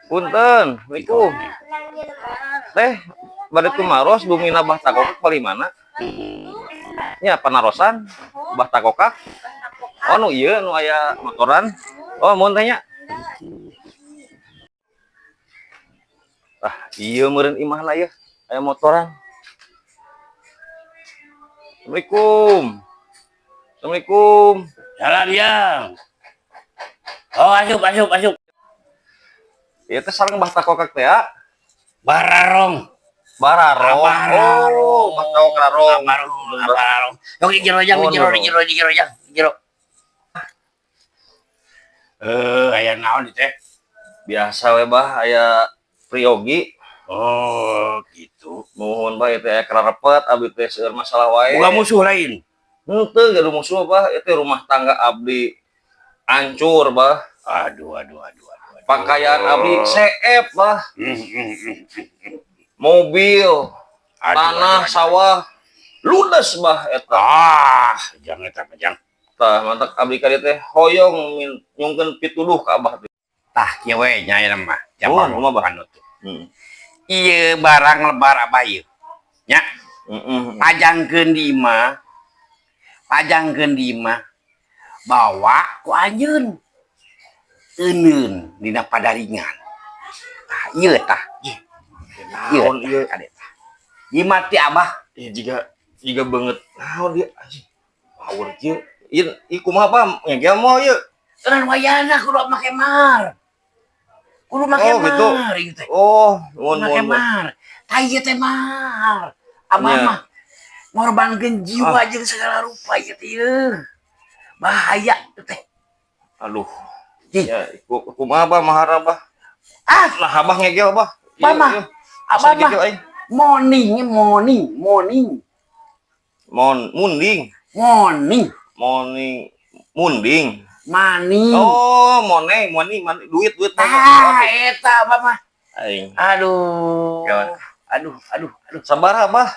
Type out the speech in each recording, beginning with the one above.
Punten, Assalamualaikum. Teh, bade kumaros dumina bah takokak bali mana? Nya panarosan bah takokak. Oh nu ieu nu aya motoran. Oh mun teh nya. Ah, ieu meureun imah lah ya. Aya motoran. Assalamualaikum. Assalamualaikum. Salam yang. Oh asup. Ieu teh sareng bah takokak teh ya. Bararong. Bararong. Oh, bah takokak bararong. Bararong. Yok jero jang, jero. Aya naon teh? Biasa we bah aya Priyogi. Oh, gitu. Nuhun bah itu aya karepet abdi teh seueur masalah wae. Boga musuh lain. Henteu gaduh musuh bah itu rumah tangga abdi hancur bah. Aduh. Pakaian abdi seep bah. Mobil, tanah, sawah ludes bah eta. Jangan eta jang. Tah mantak abdi ka dieu teh hoyong nyungkeun pituduh ka abah teh. Tah kieu we nya mah. Jaman kumaha bah? Ieu barang lebar abah ieu. Nya. Pajangkeun di imah. Bawa ku anjeun. Euneun dina padaringan. Tah ieu tah. Naon ieu kadeta. Imah ti abah. Jiga banget. Naon dia anjing. Power kieu. Ieu kumaha bah ngegel moal ieu. Tenan wayana kudu make mar. Kudu make mar ieu teh. Oh, nuhun. Make mar. Tah ieu teh mar. Abah mah ngorbankeun jiwa jeung segala rupa ieu teh. Bahaya teh. Aduh. Ya, kumaha bah mahar bah? Lah abah ngegel bah. Abah mah munding. Mani. Oh, money, duit Eta abah mah. Aing. Aduh. Sabar abah.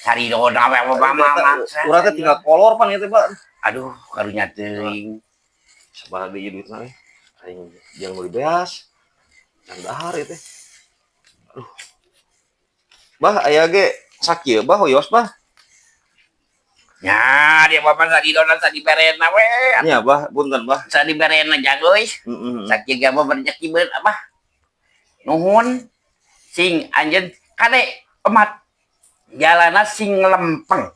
Cari dona we abah mah. Urang teh tinggal kolor pan ieu teh, Pak. Aduh, karunya teuing. Sabar deui duit mah. Aing jeung meuli beas. Can dahar ieu teh. Aduh. Bah, aya ge sakieu bah hoyos bah. Nya, dia bapak sadidona sadiberena we. Nya bah, punten bah. Sadiberena jagoy. Sakieu ge mah berjaki beun abah. Nuhun. Sing anjeun kade emat. Jalana sing lempeng.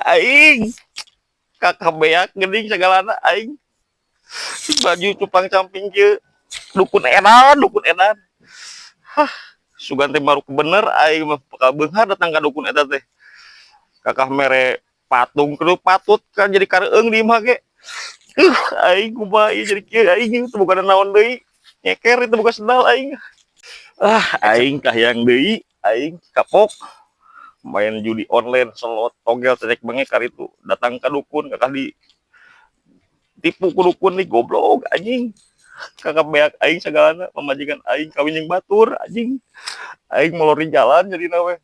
Aing kakak beak geuning sagalana aing. Baju cupang camping kieu dukun edan. Sugan teh baru bener aing mah kabeunghar datang ka dukun eta teh. Kakak mere patung kudu patut kan jadi kareueung di imah ge. Aing kumaha ieu jadi kieu aing teu bukan naon deui. Nyeker itu bukan sendal aing. Aing kahyang deui, aing kapok. Main judi online, slot, togel, cek benge karitu. Datang ke dukun, kakak tipu ku dukun nih goblok anjing. Kakak beak aing sagalana, pemajikan aing kawin jeung batur anjing. Aing melori jalan jadi nawe.